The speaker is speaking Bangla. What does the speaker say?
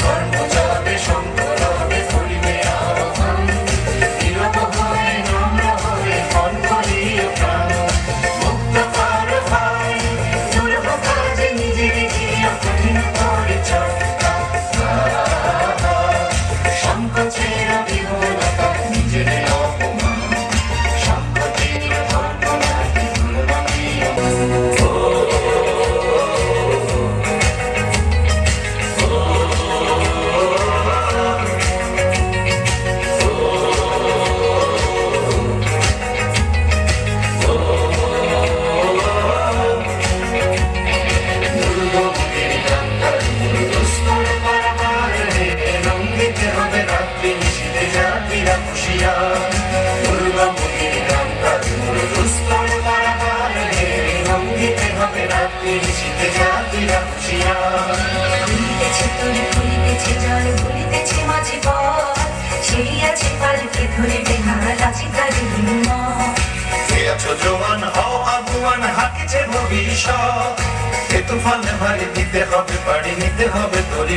ধর্ম যাবে শঙ্কর হবে করিবে আহ্বান, নীরব হয়ে নম্র হয়ে মন করিও প্রাণ। মুক্ত কর ভাই দুর্ভ কাজে নিজের জিয়া কঠিন পরিচয়, সংকোচের বিমূলতা নিজের অপমান, সংকোচের ধর্ম নাকি দুর্ভাগ্য। ভুলিতেছে তরি ভুলিতেছে জল ভুলিতেছে মাঝে পথ, সেই আছে পালকে ধরিবে হারালাছি তারি কে আছো জওয়ান হও আগুয়ান হাকিছে ভবিষ্যৎ, এ তুফানে ভারী দিতে হবে পাড়ি নিতে হবে তরি।